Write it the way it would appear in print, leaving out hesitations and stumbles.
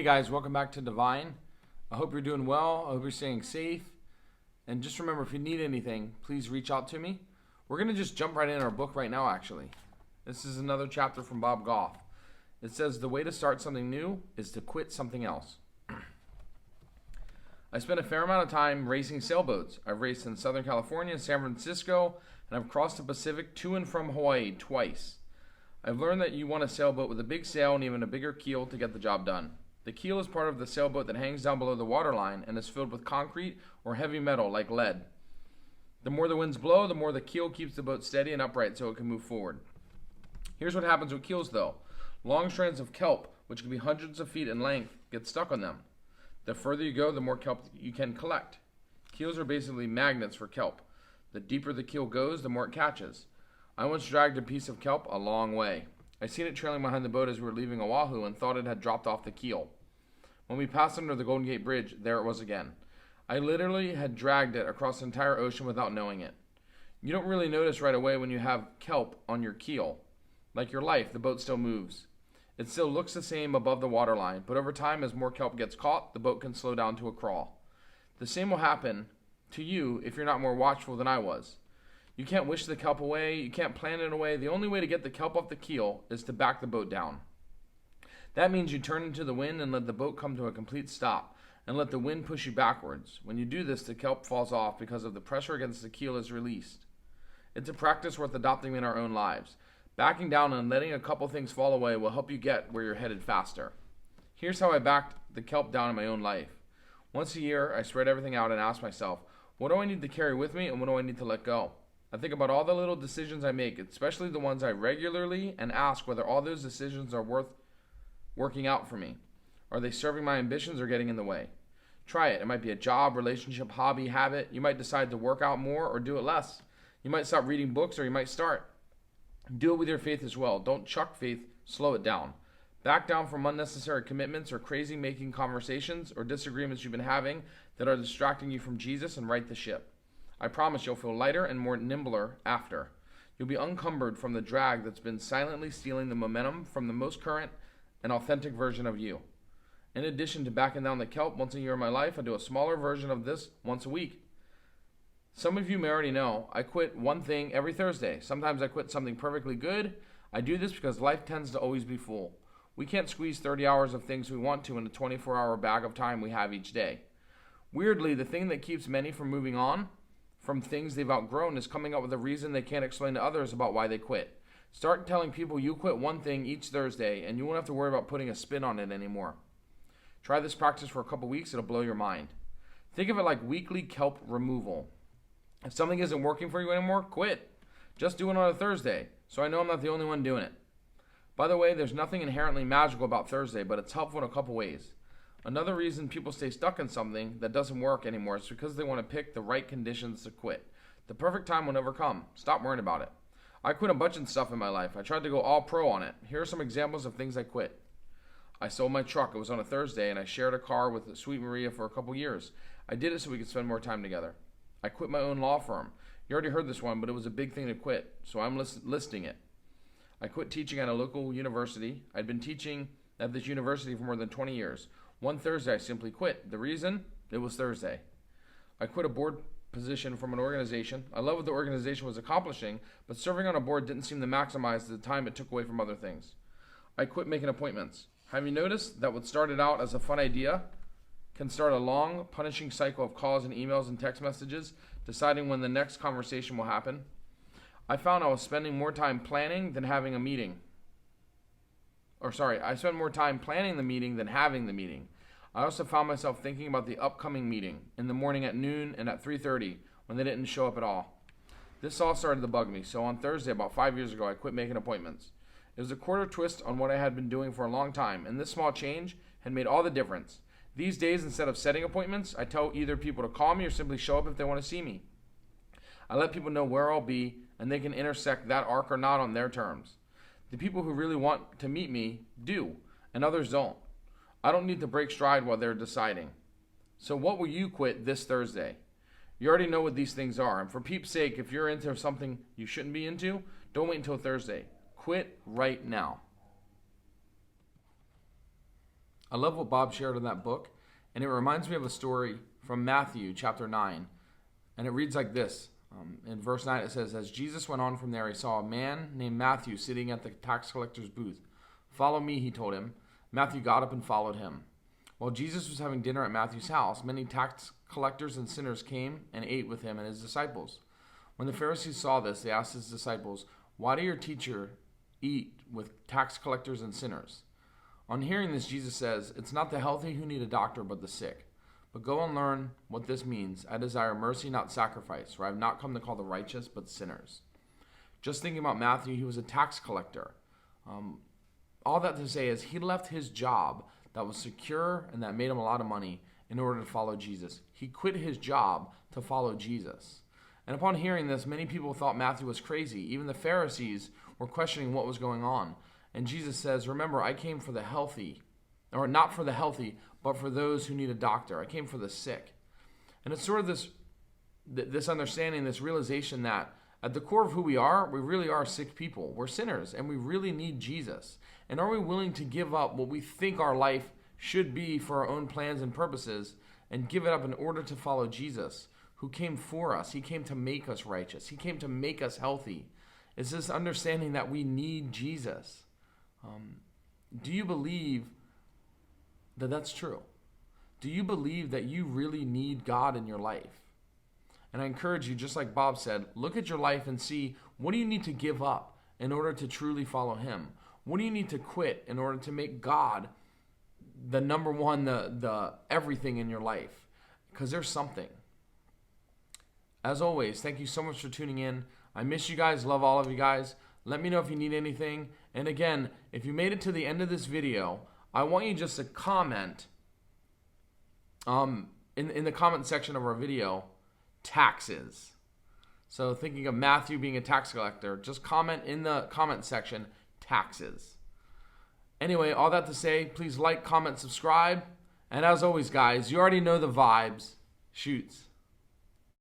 Hey guys, welcome back to Davine. I hope you're doing well. I hope you're staying safe. And just remember, if you need anything, please reach out to me. We're going to just jump right in our book right now, actually. This is another chapter from Bob Goff. It says, the way to start something new is to quit something else. I spent a fair amount of time racing sailboats. I've raced in Southern California, San Francisco, and I've crossed the Pacific to and from Hawaii twice. I've learned that you want a sailboat with a big sail and even a bigger keel to get the job done. The keel is part of the sailboat that hangs down below the waterline and is filled with concrete or heavy metal like lead. The more the winds blow, the more the keel keeps the boat steady and upright so it can move forward. Here's what happens with keels though. Long strands of kelp, which can be hundreds of feet in length, get stuck on them. The further you go, the more kelp you can collect. Keels are basically magnets for kelp. The deeper the keel goes, the more it catches. I once dragged a piece of kelp a long way. I seen it trailing behind the boat as we were leaving Oahu and thought it had dropped off the keel. When we passed under the Golden Gate Bridge, there it was again. I literally had dragged it across the entire ocean without knowing it. You don't really notice right away when you have kelp on your keel. Like your life, the boat still moves. It still looks the same above the waterline, but over time, as more kelp gets caught, the boat can slow down to a crawl. The same will happen to you if you're not more watchful than I was. You can't wish the kelp away, you can't plan it away. The only way to get the kelp off the keel is to back the boat down. That means you turn into the wind and let the boat come to a complete stop, and let the wind push you backwards. When you do this, the kelp falls off because of the pressure against the keel is released. It's a practice worth adopting in our own lives. Backing down and letting a couple things fall away will help you get where you're headed faster. Here's how I backed the kelp down in my own life. Once a year, I spread everything out and ask myself, what do I need to carry with me and what do I need to let go? I think about all the little decisions I make, especially the ones I regularly, and ask whether all those decisions are worth working out for me. Are they serving my ambitions or getting in the way? Try it. It might be a job, relationship, hobby, habit. You might decide to work out more or do it less. You might stop reading books or you might start. Do it with your faith as well. Don't chuck faith, slow it down. Back down from unnecessary commitments or crazy making conversations or disagreements you've been having that are distracting you from Jesus and right the ship. I promise you'll feel lighter and more nimbler after. You'll be uncumbered from the drag that's been silently stealing the momentum from the most current and authentic version of you. In addition to backing down the kelp once a year in my life, I do a smaller version of this once a week. Some of you may already know, I quit one thing every Thursday. Sometimes I quit something perfectly good. I do this because life tends to always be full. We can't squeeze 30 hours of things we want to in a 24-hour bag of time we have each day. Weirdly, the thing that keeps many from moving on from things they've outgrown is coming up with a reason they can't explain to others about why they quit. Start telling people you quit one thing each Thursday and you won't have to worry about putting a spin on it anymore. Try this practice for a couple weeks, it'll blow your mind. Think of it like weekly kelp removal. If something isn't working for you anymore, quit. Just do it on a Thursday, so I know I'm not the only one doing it. By the way, there's nothing inherently magical about Thursday, but it's helpful in a couple ways. Another reason people stay stuck in something that doesn't work anymore is because they want to pick the right conditions to quit. The perfect time will never come. Stop worrying about it. I quit a bunch of stuff in my life. I tried to go all pro on it. Here are some examples of things I quit. I sold my truck. It was on a Thursday, and I shared a car with Sweet Maria for a couple years. I did it so we could spend more time together. I quit my own law firm. You already heard this one, but it was a big thing to quit, so I'm listing it. I quit teaching at a local university. I'd been teaching at this university for more than 20 years. One Thursday, I simply quit. The reason? It was Thursday. I quit a board position from an organization. I love what the organization was accomplishing, but serving on a board didn't seem to maximize the time it took away from other things. I quit making appointments. Have you noticed that what started out as a fun idea can start a long, punishing cycle of calls and emails and text messages, deciding when the next conversation will happen? I found I was spending more time planning than having a meeting. I spent more time planning the meeting than having the meeting. I also found myself thinking about the upcoming meeting in the morning at noon and at 3:30 when they didn't show up at all. This all started to bug me, so on Thursday, about 5 years ago, I quit making appointments. It was a quarter twist on what I had been doing for a long time, and this small change had made all the difference. These days, instead of setting appointments, I tell either people to call me or simply show up if they want to see me. I let people know where I'll be, and they can intersect that arc or not on their terms. The people who really want to meet me do, and others don't. I don't need to break stride while they're deciding. So what will you quit this Thursday? You already know what these things are, and for peeps' sake, if you're into something you shouldn't be into, don't wait until Thursday. Quit right now. I love what Bob shared in that book, and it reminds me of a story from Matthew chapter 9. And it reads like this. In verse 9 it says, as Jesus went on from there, he saw a man named Matthew sitting at the tax collector's booth. Follow me, he told him. Matthew got up and followed him. While Jesus was having dinner at Matthew's house, many tax collectors and sinners came and ate with him and his disciples. When the Pharisees saw this, they asked his disciples, why do your teacher eat with tax collectors and sinners? On hearing this, Jesus says, it's not the healthy who need a doctor, but the sick. But go and learn what this means. I desire mercy, not sacrifice, for I have not come to call the righteous, but sinners. Just thinking about Matthew, he was a tax collector. All that to say is he left his job that was secure and that made him a lot of money in order to follow Jesus. He quit his job to follow Jesus. And upon hearing this, many people thought Matthew was crazy. Even the Pharisees were questioning what was going on. And Jesus says, remember, I came for the healthy, or not for the healthy, but for those who need a doctor. I came for the sick. And it's sort of this understanding, this realization that at the core of who we really are sick people. We're sinners, and we really need Jesus. And are we willing to give up what we think our life should be for our own plans and purposes and give it up in order to follow Jesus, who came for us? He came to make us righteous. He came to make us healthy. It's this understanding that we need Jesus. Do you believe that that's true? Do you believe that you really need God in your life? And I encourage you, just like Bob said, look at your life and see, what do you need to give up in order to truly follow him? What do you need to quit in order to make God the number one, the everything in your life? Because there's something. As always, thank you so much for tuning in. I miss you guys, love all of you guys. Let me know if you need anything. And again, if you made it to the end of this video, I want you just to comment in the comment section of our video, taxes. So thinking of Matthew being a tax collector, just comment in the comment section, taxes. Anyway, all that to say, please like, comment, subscribe. And as always, guys, you already know the vibes. Shoots.